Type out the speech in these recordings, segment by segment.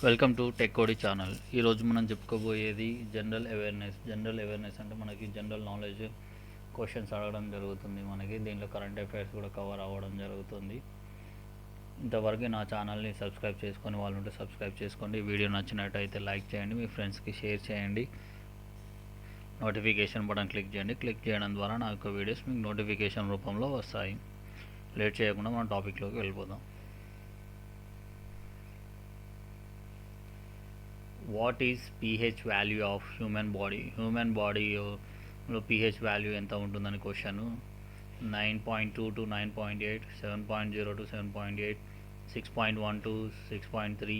Welcome to tech కోడి channel. ఈరోజు మనం చెప్పుకోబోయేది జనరల్ అవేర్నెస్ అంటే మనకి జనరల్ నాలెడ్జ్ క్వశ్చన్స్ అడగడం జరుగుతుంది. మనకి దీంట్లో కరెంట్ అఫైర్స్ కూడా కవర్ అవ్వడం జరుగుతుంది. ఇంతవరకు నా ఛానల్ని సబ్స్క్రైబ్ చేసుకొని వాళ్ళు ఉంటే సబ్స్క్రైబ్ చేసుకోండి. వీడియో నచ్చినట్టయితే లైక్ చేయండి, మీ ఫ్రెండ్స్కి షేర్ చేయండి, నోటిఫికేషన్ బటన్ క్లిక్ చేయండి. క్లిక్ చేయడం ద్వారా నా యొక్క వీడియోస్ మీకు నోటిఫికేషన్ రూపంలో వస్తాయి. లేట్ చేయకుండా మనం టాపిక్లోకి వెళ్ళిపోదాం. What is pH value of human body? Human బాడీలో pH వాల్యూ ఎంత ఉంటుందని question. 9.2 to 9.8, 7.0 to 7.8, 6.1 to 6.3,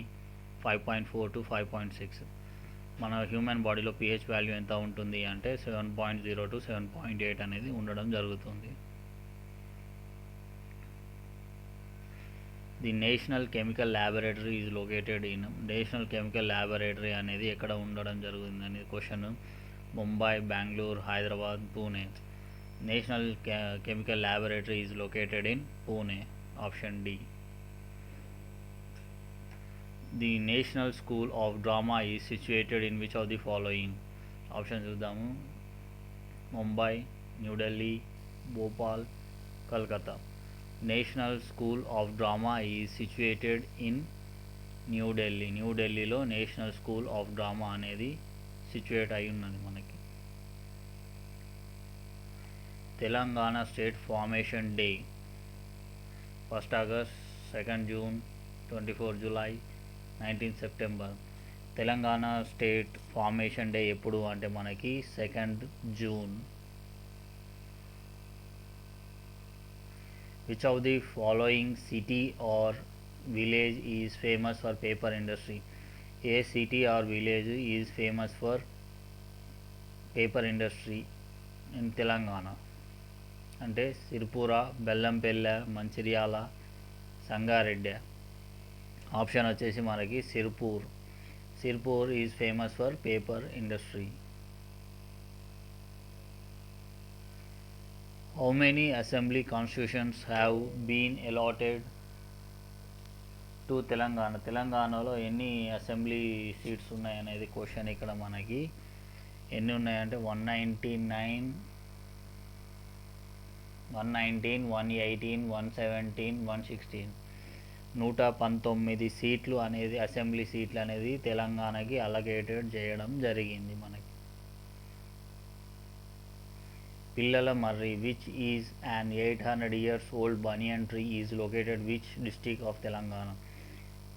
5.4 to 5.6. మన హ్యూమన్ బాడీలో pH వాల్యూ ఎంత ఉంటుంది అంటే 7.0 to 7.8 అనేది ఉండడం జరుగుతుంది. The national chemical laboratory is located in. National chemical laboratory అనేది ఎక్కడ ఉండడం జరుగుతుంది అనేది question. Mumbai, Bengaluru, Hyderabad, Pune. National chemical laboratory is located in Pune. Option D. The national school of drama is situated in which of the following? Option చూద్దాము. Mumbai, New Delhi, Bhopal, Calcutta. National school of drama is situated in New Delhi. న్యూఢిల్లీలో national school of drama అనేది సిచ్యుయేట్ అయి ఉన్నది మనకి. Telangana state formation day 1 August, 2 June, 24 July, 19 September. Telangana state formation day ఎప్పుడు అంటే మనకి 2 June. Which of the following city or village is famous for paper industry? A city or village is famous for paper industry in Telangana? అంటే Siripura, బెల్లంపల్లె, Mancherial, Sangareddy. Option వచ్చేసి మనకి Sirpur. Sirpur is famous for paper industry. How many assembly constitutions have been allotted to Telangana? తెలంగాణలో ఎన్ని assembly seats ఉన్నాయనేది question. ఇక్కడ మనకి ఎన్ని ఉన్నాయంటే 119, 118, 117, 116. 119 సీట్లు అనేది అసెంబ్లీ సీట్లు అనేది తెలంగాణకి అలొకేటెడ్ చేయడం జరిగింది మనకి. పిల్లల మర్రి which is an 800 years old banyan tree is located which district of Telangana?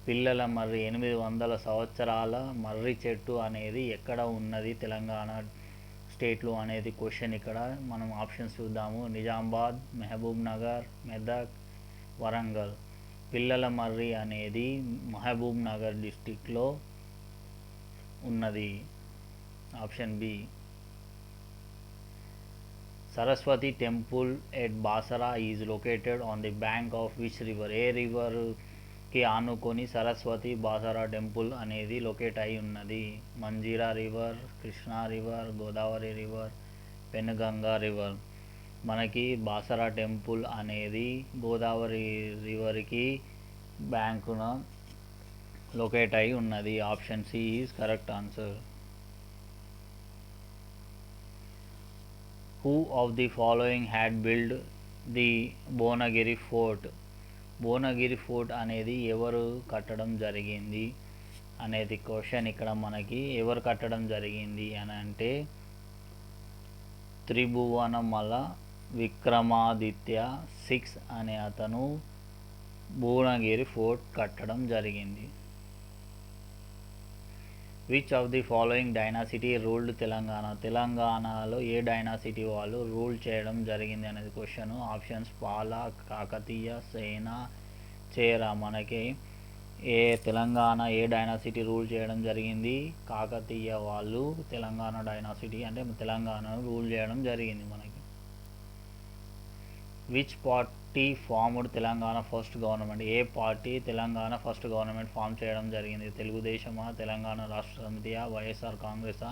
పిల్లల మర్రి 800 సంవత్సరాల మర్రి చెట్టు అనేది ఎక్కడ ఉన్నది తెలంగాణ స్టేట్లో అనేది క్వశ్చన్. ఇక్కడ మనం ఆప్షన్స్ చూద్దాము. నిజామాబాద్, మహబూబ్ నగర్, మెదక్, వరంగల్. పిల్లల మర్రి అనేది మహబూబ్ నగర్ డిస్టిక్లో ఉన్నది. Option B. Saraswati temple at Basara is located on the bank of which river? ఏ రివర్కి ఆనుకొని సరస్వతి బాసరా టెంపుల్ అనేది లొకేట్ అయి ఉన్నది? Manjira river, Krishna river, Godavari river, Penganga river. మనకి బాసరా టెంపుల్ అనేది గోదావరి రివర్కి బ్యాంకున లొకేట్ అయి ఉన్నది. Option C is correct answer. Who of the following had built the Bhuvanagiri fort? Bhuvanagiri fort అనేది ఎవరు కట్టడం జరిగింది అనేది క్వశ్చన్. ఇక్కడ మనకి ఎవరు కట్టడం జరిగింది అని అంటే త్రిభువనమల విక్రమాదిత్య 6 అనే అతను భువనగిరి ఫోర్ట్ కట్టడం జరిగింది. Which of the following dynasty ruled Telangana? తెలంగాణలో ఏ డైనాసిటీ వాళ్ళు రూల్ చేయడం జరిగింది అనేది క్వశ్చన్. ఆప్షన్స్ పాల, కాకతీయ, సేన, చేర. మనకి తెలంగాణ ఏ డైనాసిటీ రూల్ చేయడం జరిగింది? కాకతీయ వాళ్ళు తెలంగాణ డైనాసిటీ అంటే తెలంగాణను రూల్ చేయడం జరిగింది మనకి. Which party formed Telangana first government? ఏ party Telangana first government form చేయడం జరిగింది? తెలుగుదేశమా, తెలంగాణ రాష్ట్ర సమితియా, వైఎస్ఆర్ కాంగ్రెసా,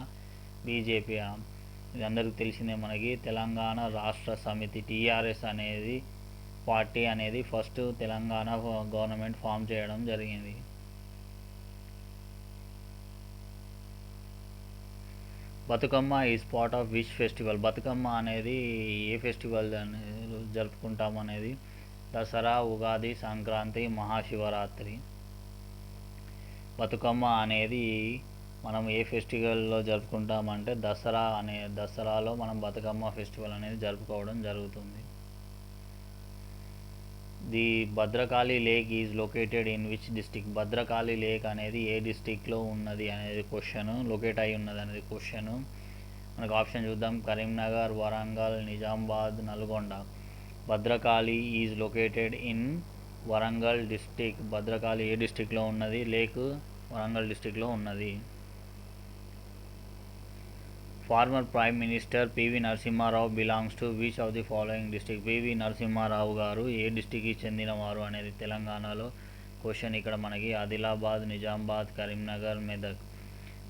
బీజేపీయా? ఇది అందరికీ తెలిసిందే మనకి. తెలంగాణ రాష్ట్ర సమితి టీఆర్ఎస్ అనేది పార్టీ అనేది ఫస్ట్ తెలంగాణ గవర్నమెంట్ ఫామ్ చేయడం జరిగింది. Bathukamma is part of which festival? Bathukamma అనేది ఏ ఫెస్టివల్ జరుపుకుంటాం అనేది? దసరా, ఉగాది, సంక్రాంతి, మహాశివరాత్రి. బతుకమ్మ అనేది మనం ఏ ఫెస్టివల్లో జరుపుకుంటామంటే దసరాలో మనం బతుకమ్మ ఫెస్టివల్ అనేది జరుపుకోవడం జరుగుతుంది. The Bhadrakali lake is located in which district? Bhadrakali lake అనేది ఏ డిస్టిక్లో ఉన్నది అనేది క్వశ్చన్, లొకేట్ అయి ఉన్నది అనేది క్వశ్చన్. మనకు ఆప్షన్ చూద్దాం. Karimnagar, Warangal, Nizamabad, Nalgonda. Bhadrakali is located in Warangal district. Bhadrakali ఏ డిస్టిక్లో ఉన్నది? లేక్ వరంగల్ డిస్టిక్లో ఉన్నది. Former prime minister PV Narasimha Rao belongs to which of the following district? PV Narasimha Rao garu ఏ డిస్టిక్కి చెందినవారు అనేది తెలంగాణలో క్వశ్చన్. ఇక్కడ మనకి ఆదిలాబాద్, నిజామాబాద్, కరీంనగర్, మెదక్.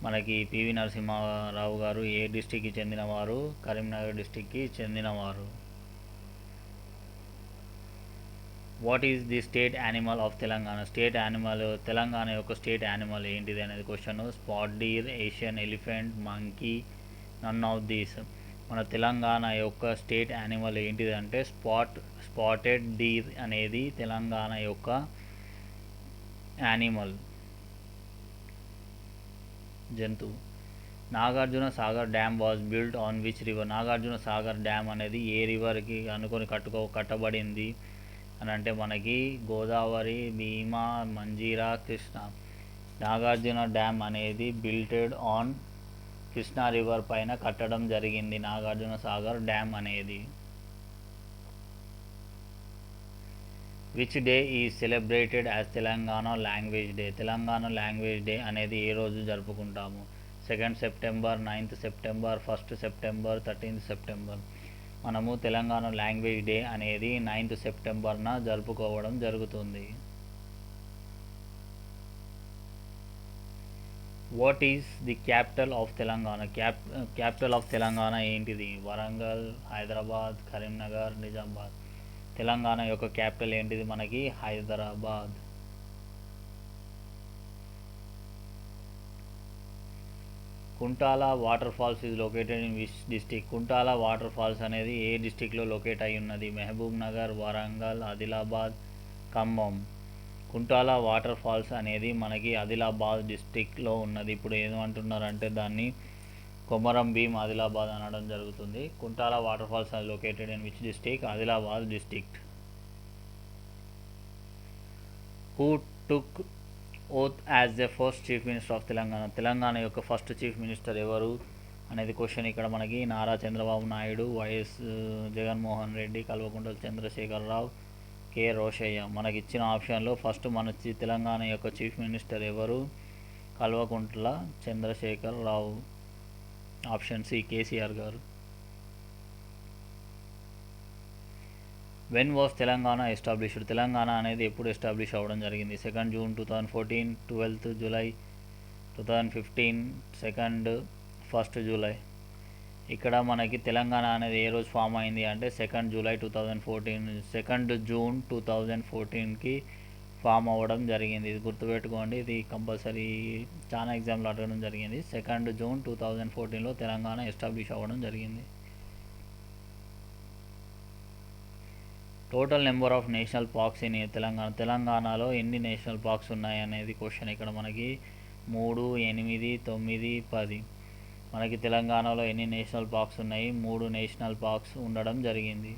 మనకి పివి నరసింహారావు గారు ఏ డిస్టిక్కి చెందినవారు? కరీంనగర్ డిస్టిక్కి చెందినవారు. What is the state animal of Telangana? Telangana యొక్క స్టేట్ యానిమల్ ఏంటిది అనేది question. Spot deer, Asian elephant, monkey, none of these. మన తెలంగాణ యొక్క స్టేట్ యానిమల్ ఏంటిది అంటే స్పాటెడ్ డీర్ అనేది తెలంగాణ యొక్క యానిమల్, జంతువు. Nagarjuna Sagar dam was built on which river? Nagarjuna Sagar dam అనేది ఏ రివర్కి అనుకొని కట్టబడింది అని అంటే మనకి గోదావరి, భీమా, మంజీరా, కృష్ణ. నాగార్జున డ్యామ్ అనేది బిల్టెడ్ ఆన్ కృష్ణా రివర్ పైన కట్టడం జరిగింది నాగార్జున సాగర్ డ్యామ్ అనేది. Which day is celebrated as Telangana language day? Telangana language day అనేది ఏ రోజు జరుపుకుంటాము? 2 సెప్టెంబర్, 9 సెప్టెంబర్, 1 సెప్టెంబర్, 13 సెప్టెంబర్. మనము తెలంగాణ లాంగ్వేజ్ డే అనేది 9 సెప్టెంబర్న జరుపుకోవడం జరుగుతుంది. What is the capital of Telangana? Capital of Telangana ఏంటిది? వరంగల్, హైదరాబాద్, కరీంనగర్, నిజామాబాద్. తెలంగాణ యొక్క క్యాపిటల్ ఏంటిది? మనకి Hyderabad. Kuntala water falls is located in which district? Kuntala water falls అనేది ఏ డిస్టిక్లో లొకేట్ అయి ఉన్నది? Mahbubnagar, Warangal, Adilabad, Khammam. Kuntala water falls అనేది మనకి ఆదిలాబాద్ డిస్టిక్లో ఉన్నది. ఇప్పుడు ఏమంటున్నారంటే దాన్ని కొమరం భీం ఆదిలాబాద్ అనడం జరుగుతుంది. Kuntala water falls are located in which district? Adilabad district. Who took oath as the first chief minister of Telangana? Telangana యొక్క ఫస్ట్ చీఫ్ మినిస్టర్ ఎవరు అనేది క్వశ్చన్. ఇక్కడ మనకి నారా చంద్రబాబు నాయుడు, వైఎస్ జగన్మోహన్ రెడ్డి, కల్వకుంట్ల చంద్రశేఖరరావు, కె రోషయ్య. మనకి ఇచ్చిన ఆప్షన్లో ఫస్ట్ మన తెలంగాణ యొక్క చీఫ్ మినిస్టర్ ఎవరు? కల్వకుంట్ల చంద్రశేఖరరావు. ఆప్షన్ సి కేసీఆర్ గారు. When was Telangana established? Telangana అనేది ఎప్పుడు ఎస్టాబ్లిష్ అవ్వడం జరిగింది? 2 జూన్ 2014, 12 జూలై 2015, 1 జూలై. ఇక్కడ మనకి తెలంగాణ అనేది ఏ రోజు ఫామ్ అయింది అంటే 2 జూలై 2014, 2 జూన్ 2014కి ఫామ్ అవ్వడం జరిగింది. ఇది గుర్తుపెట్టుకోండి, ఇది కంపల్సరీ చాలా ఎగ్జామ్లు అడగడం జరిగింది. 2 జూన్ 2014లో తెలంగాణ ఎస్టాబ్లిష్ అవ్వడం జరిగింది. Total number of national parks in తెలంగాణలో ఎన్ని నేషనల్ పార్క్స్ ఉన్నాయి అనేది క్వశ్చన్. ఇక్కడ మనకి 3, 8, 9, 10. మనకి తెలంగాణలో ఎన్ని నేషనల్ పార్క్స్ ఉన్నాయి? 3 నేషనల్ పార్క్స్ ఉండడం జరిగింది.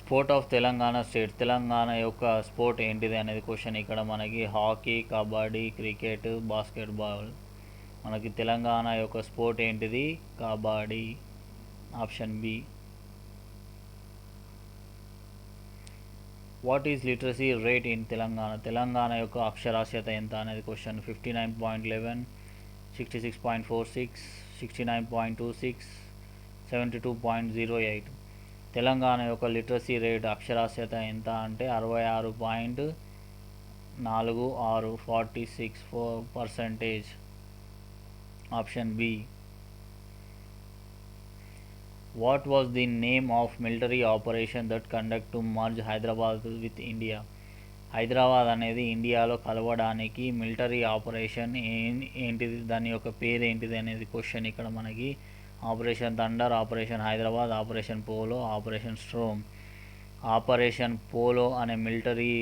Sport of Telangana state? Telangana యొక్క స్పోర్ట్ ఏంటిది అనేది క్వశ్చన్. ఇక్కడ మనకి హాకీ, కబడ్డీ, క్రికెట్, బాస్కెట్బాల్. మనకి తెలంగాణ యొక్క స్పోర్ట్ ఏంటిది? Kabaddi. Option B. What is literacy rate in Telangana? Telangana యొక్క అక్షరాస్యత ఎంత అనేది క్వశ్చన్. 59.11, 66.46, 69.26, 72.08. తెలంగాణ యొక్క లిటరసీ రేట్ అక్షరాస్యత ఎంత అంటే 66.46, 46%. Option B. What was the name of military operation that conduct to merge Hyderabad with India? Hyderabad అనేది ఇండియాలో కలవడానికి మిలిటరీ ఆపరేషన్ ఏంటిది, దాని యొక్క పేరు ఏంటిది అనేది క్వశ్చన్ ఇక్కడ మనకి. Operation thunder, operation Hyderabad, operation polo, operation storm. Operation polo అనే మిలిటరీ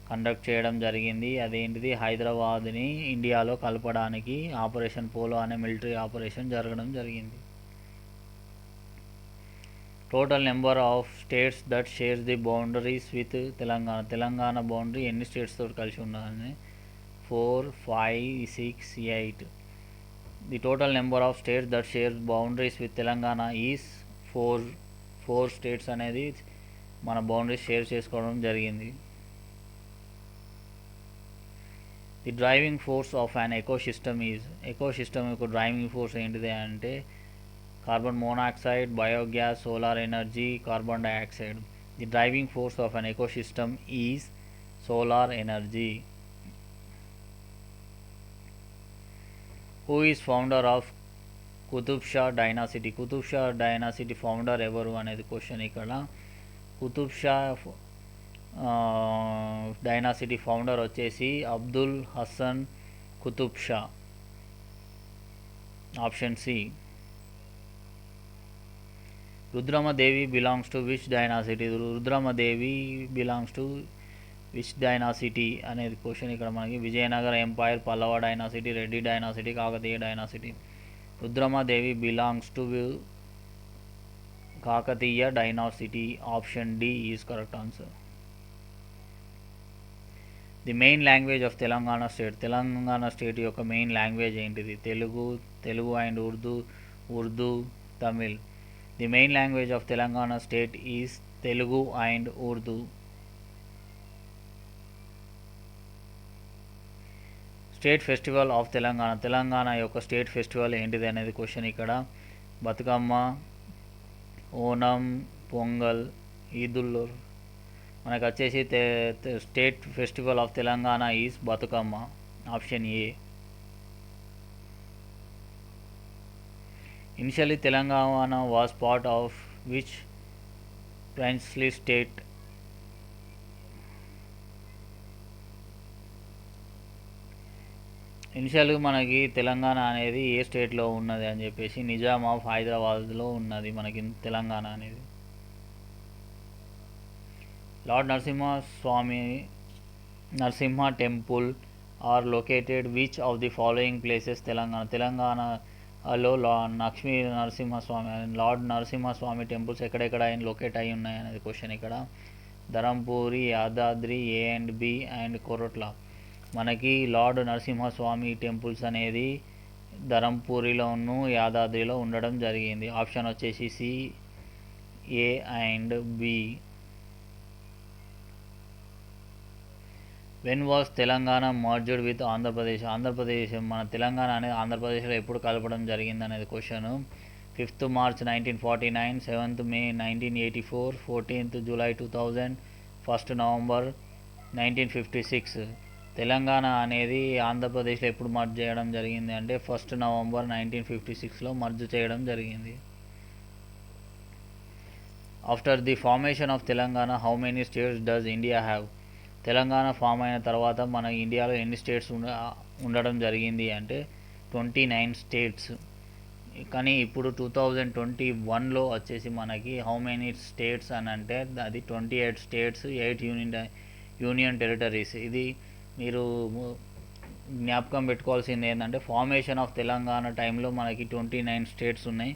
కండక్ట్ చేయడం జరిగింది. అదేంటిది, హైదరాబాద్ని ఇండియాలో కలపడానికి ఆపరేషన్ పోలో అనే మిలిటరీ ఆపరేషన్ జరగడం జరిగింది. Total number of states that shares the boundaries with Telangana. Telangana boundary ఎన్ని స్టేట్స్ తోటి కలిసి ఉన్నదని 4, 5, 6, 8. The total number of states that shares boundaries with Telangana is 4 states అనేది మన బౌండరీస్ షేర్ చేసుకోవడం జరిగింది. The driving force of an ecosystem is. Ecosystem యొక్క driving force ఏంటిది అంటే carbon monoxide, biogas, solar energy, carbon dioxide. The driving force of an ecosystem is solar energy. Who is founder of Qutb Shah dynasty. Qutb Shah dynasty founder ఎవరు అనేది question ఇక్కడ. Qutb Shah dynasty founder వచ్చేసి Abdul Hasan Qutb Shah. Option C. Rudramadevi belongs to which dynasty. Rudramadevi belongs to which dynasty అనేది question ఇక్కడ మనకి. Vijayanagara umpire, Pallava dynasty, Reddy dynasty, Kakatiya dynasty. Rudramadevi belongs to Kakatiya dynasty. Option D is correct answer. The main language of Telangana state. Telangana state యొక్క main language ఏంటిది? Telugu and Urdu, Tamil. The main language of Telangana state is Telugu and Urdu. State festival of Telangana. Telangana యొక్క state festival ఏంటిది అనేది question ఇక్కడ. బతుకమ్మ, ఓనం, పొంగల్, ఈదుల్. మనకు వచ్చేసి state festival of Telangana is Bathukamma. Option A. Initially Telangana was part of which princely state. ఇనిషియల్గా మనకి తెలంగాణ అనేది ఏ స్టేట్లో ఉన్నది అని చెప్పేసి నిజాం ఆఫ్ హైదరాబాద్లో ఉన్నది మనకి తెలంగాణ అనేది. Lord Narasimha temple are located which of the following places. తెలంగాణలో లార్డ్ నరసింహస్వామి టెంపుల్స్ ఎక్కడెక్కడ లొకేట్ అయి ఉన్నాయి అనేది క్వశ్చన్ ఇక్కడ. Dharmapuri, Yadadri, A and B and Koratla. మనకి లార్డ్ నరసింహస్వామి టెంపుల్స్ అనేది ధరంపూరిలోను, యాదాద్రిలో ఉండడం జరిగింది. ఆప్షన్ వచ్చేసి C, A and B. When was Telangana merged with Andhra Pradesh. మన తెలంగాణ అనేది ఆంధ్రప్రదేశ్లో ఎప్పుడు కలపడం జరిగింది అనేది question. 5th March 1949, 7th May 1984, 14th July 2000, 1st November 1956. Telangana అనేది ఆంధ్రప్రదేశ్లో ఎప్పుడు మర్జ్ చేయడం జరిగింది అంటే 1st November 1956లో మర్జ్ చేయడం జరిగింది. After the formation of Telangana how many states does India have. Telangana form అయిన తర్వాత మన ఇండియాలో ఎన్ని స్టేట్స్ ఉండడం జరిగింది అంటే 29 స్టేట్స్. కానీ ఇప్పుడు 2021లో వచ్చేసి మనకి హౌ మెనీ స్టేట్స్ అని అంటే అది 28 స్టేట్స్, 8 యూనియన్ టెరిటరీస్. ఇది మీరు జ్ఞాపకం పెట్టుకోవాల్సింది ఏంటంటే ఫార్మేషన్ ఆఫ్ తెలంగాణ టైంలో మనకి 29 స్టేట్స్ ఉన్నాయి,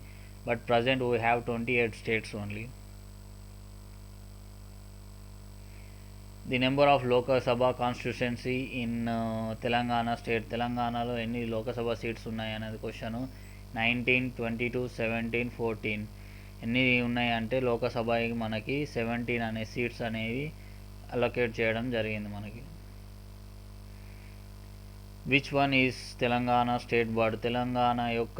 but present we have 28 states only. The number of Lok Sabha constituency in Telangana state. తెలంగాణలో ఎన్ని లోకసభ సీట్స్ ఉన్నాయి అనేది క్వశ్చన్. 19, 22, 17, 14. ఎన్ని ఉన్నాయి అంటే లోకసభకి మనకి 17 అనే సీట్స్ అనేవి అలొకేట్ చేయడం జరిగింది మనకి. Which one is Telangana state bird. Telangana యొక్క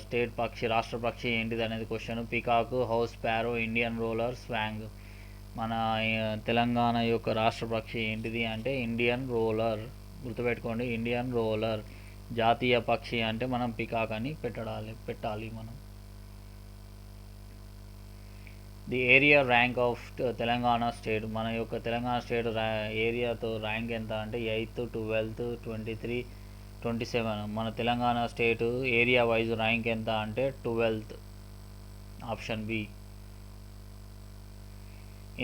స్టేట్ పక్షి, రాష్ట్ర పక్షి ఏంటిది అనేది question. Peacock, house sparrow, Indian roller, swan. మన తెలంగాణ యొక్క రాష్ట్ర పక్షి ఏంటిది అంటే ఇండియన్ రోలర్. గుర్తుపెట్టుకోండి, ఇండియన్ రోలర్. జాతీయ పక్షి అంటే మనం పికాక్ అని పెట్టాలి మనం. The area rank of Telangana state, మన యొక్క తెలంగాణ స్టేట్ ఏరియాతో ర్యాంక్ ఎంత అంటే 8th 12th 23 27. మన Telangana state area wise rank ఎంత అంటే 12th, option B.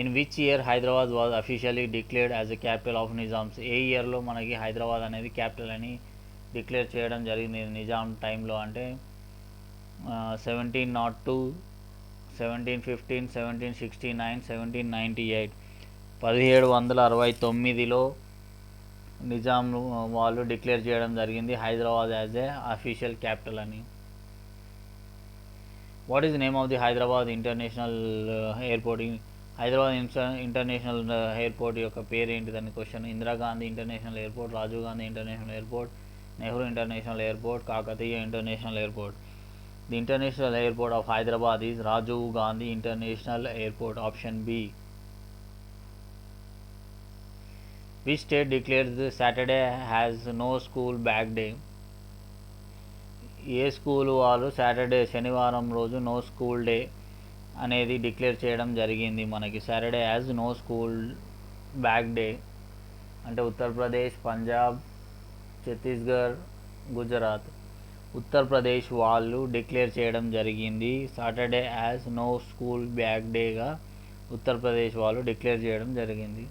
In which year Hyderabad was officially declared as a capital of Nizams, ఏ ఇయర్లో మనకి హైదరాబాద్ అనేది క్యాపిటల్ అని డిక్లేర్ చేయడం జరిగింది నిజాం టైంలో అంటే 1702, 1715, 1769, 1798. 1769లో నిజాం వాళ్ళు డిక్లేర్ చేయడం జరిగింది Hyderabad as a official capital అని. What is name of the Hyderabad international airport, Hyderabad international airport యొక్క పేరు ఏంటిదని question. Indira Gandhi international airport, Rajiv Gandhi international airport, Nehru international airport, Kakatiya international airport. The international airport of Hyderabad is Rajiv Gandhi international airport, option B. Which state declares Saturday has no school bag day, ఏ school వాళ్ళు Saturday శనివారం రోజు no school day అనేది declare చేయడం జరిగింది మనకి. Saturday as no school bag day అంటే ఉత్తరప్రదేశ్, పంజాబ్, ఛత్తీస్గఢ్, గుజరాత్. ఉత్తరప్రదేశ్ వాళ్ళు డిక్లేర్ చేయడం జరిగింది Saturday as no school bag డేగా ఉత్తరప్రదేశ్ వాళ్ళు డిక్లేర్ చేయడం జరిగింది.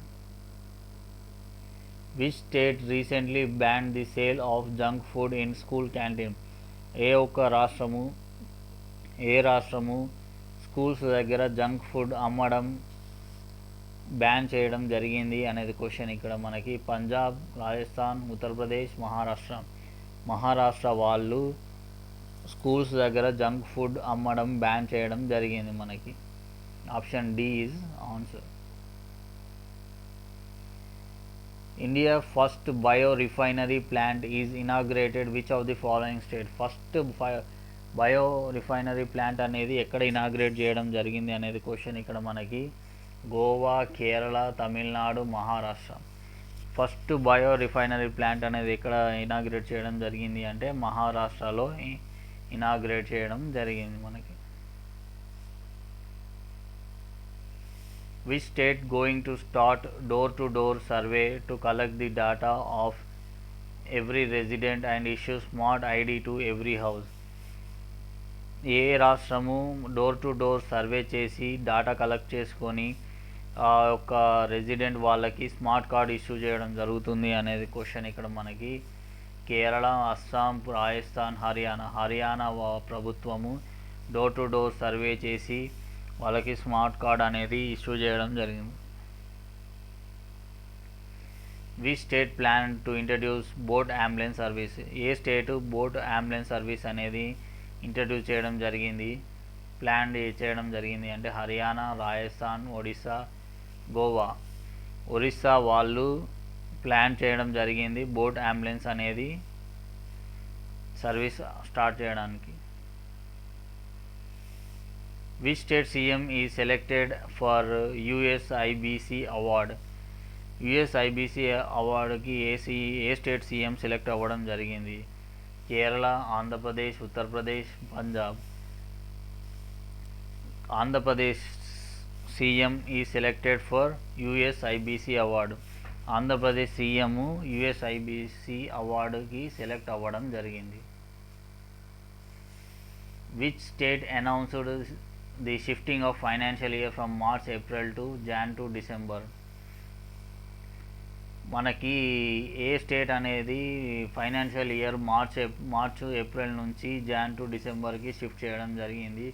Which state recently ban the sale of junk food in school canteen, ఏ రాష్ట్రము స్కూల్స్ దగ్గర జంక్ ఫుడ్ అమ్మడం బ్యాన్ చేయడం జరిగింది అనేది క్వశ్చన్ ఇక్కడ మనకి. పంజాబ్, రాజస్థాన్, ఉత్తరప్రదేశ్, మహారాష్ట్ర వాళ్ళు స్కూల్స్ దగ్గర జంక్ ఫుడ్ అమ్మడం బ్యాన్ చేయడం జరిగింది మనకి. Option D is answer. India first bio refinery plant is inaugurated which of the following state, first bio refinery plant అనేది ఎక్కడ ఇనాగ్రేట్ చేయడం జరిగింది అనేది క్వశ్చన్ ఇక్కడ మనకి. Goa, Kerala, Tamil Nadu, Maharashtra. First bio refinery plant అనేది ఎక్కడ ఇనాగ్రేట్ చేయడం జరిగింది అంటే మహారాష్ట్రలో ఇనాగ్రేట్ చేయడం జరిగింది మనకి. Which state going to start door-to-door survey to collect the data of every resident and issue smart ID to every house, ఏ రాష్ట్రము డోర్ టు డోర్ సర్వే చేసి డాటా కలెక్ట్ చేసుకొని ఆ యొక్క రెసిడెంట్ వాళ్ళకి స్మార్ట్ కార్డ్ ఇష్యూ చేయడం జరుగుతుంది అనేది question ఇక్కడ మనకి. కేరళ, అస్సాం, రాజస్థాన్, హర్యానా ప్రభుత్వము డోర్ టు డోర్ సర్వే చేసి వాళ్ళకి స్మార్ట్ కార్డ్ అనేది ఇష్యూ చేయడం జరిగింది. We state plan to introduce boat ambulance service, ఏ స్టేటు బోట్ అంబులెన్స్ సర్వీస్ అనేది ఇంట్రడ్యూస్ చేయడం జరిగింది, ప్లాన్ చేయడం జరిగింది అంటే హర్యానా, రాజస్థాన్, ఒడిస్సా, గోవా. ఒరిస్సా వాళ్ళు ప్లాన్ చేయడం జరిగింది బోట్ అంబులెన్స్ అనేది సర్వీస్ స్టార్ట్ చేయడానికి. విచ్ స్టేట్ సీఎం ఈ selected for యుఎస్ఐబిసి award, యుఎస్ఐబిసి అవార్డుకి A state CM select అవ్వడం జరిగింది? కేరళ, ఆంధ్రప్రదేశ్, ఉత్తరప్రదేశ్, పంజాబ్. ఆంధ్రప్రదేశ్ సీఎం ఈ selected for యుఎస్ఐబిసి award, Andhra Pradesh CM యుఎస్ఐబిసి అవార్డుకి select అవ్వడం జరిగింది. Which state announced the shifting of financial year from March April to Jan to December, మనకి ఏ state అనేది financial year March April నుంచి Jan to డిసెంబర్కి shift చేయడం జరిగింది?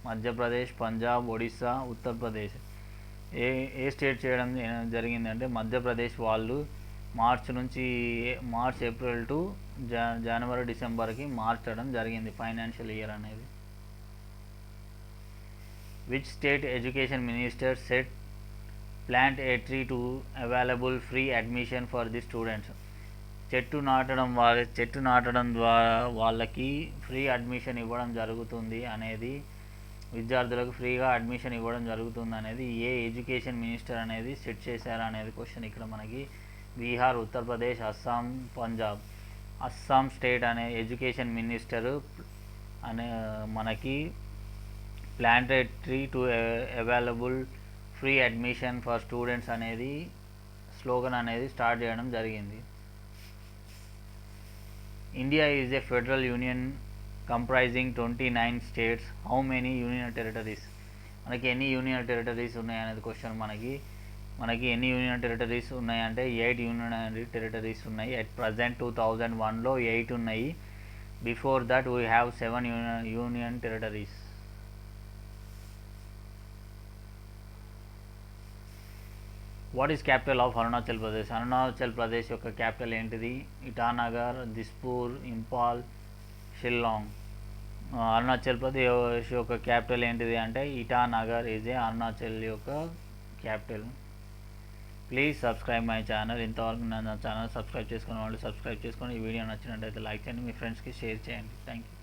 మధ్యప్రదేశ్, పంజాబ్, ఒడిస్సా, ఉత్తరప్రదేశ్. ఏ స్టేట్ చేయడం జరిగిందంటే మధ్యప్రదేశ్ వాళ్ళు మార్చ్ ఏప్రిల్ టు జనవరి డిసెంబర్కి మార్చడం జరిగింది ఫైనాన్షియల్ ఇయర్ అనేది. Which state education minister set plant A tree to available free admission for the students, చెట్టు నాటడం ద్వారా వాళ్ళకి ఫ్రీ అడ్మిషన్ ఇవ్వడం జరుగుతుంది అనేది, విద్యార్థులకు ఫ్రీగా అడ్మిషన్ ఇవ్వడం జరుగుతుంది అనేది ఏ ఎడ్యుకేషన్ మినిస్టర్ అనేది సెట్ చేశారు అనేది క్వశ్చన్ ఇక్కడ మనకి. బీహార్, ఉత్తరప్రదేశ్, అస్సాం, పంజాబ్. అస్సాం స్టేట్ అనే ఎడ్యుకేషన్ మినిస్టరు అనే మనకి plant A tree to available free admission for students అనేది స్లోగన్ అనేది స్టార్ట్ చేయడం జరిగింది. India is a federal union comprising 29 states. How many union territories? మనకి ఎన్ని యూనియన్ టెరిటరీస్ ఉన్నాయనేది క్వశ్చన్. మనకి ఎన్ని యూనియన్ టెరిటరీస్ ఉన్నాయంటే 8 యూనియన్ టెరిటరీస్ ఉన్నాయి. అట్ ప్రజెంట్ 2001లో 8 ఉన్నాయి. Before that we have 7 union territories. What is capital of Arunachal Pradesh? Arunachal Pradesh యొక్క క్యాపిటల్ ఏంటిది? ఇటానగర్, దిస్పూర్, ఇంపాల్, షిల్లాంగ్. అరుణాచల్ ప్రదేశ్ యొక్క క్యాపిటల్ ఏంటిది అంటే ఇటానగర్ ఈజ్ ఏ అరుణాచల్ యొక్క capital. Please subscribe my channel. ఇంతవరకు నా ఛానల్ సబ్స్క్రైబ్ చేసుకున్న వాళ్ళు సబ్స్క్రైబ్ చేసుకొని ఈ వీడియో నచ్చినట్టయితే లైక్ చేయండి, మీ ఫ్రెండ్స్కి షేర్ చేయండి. Thank you.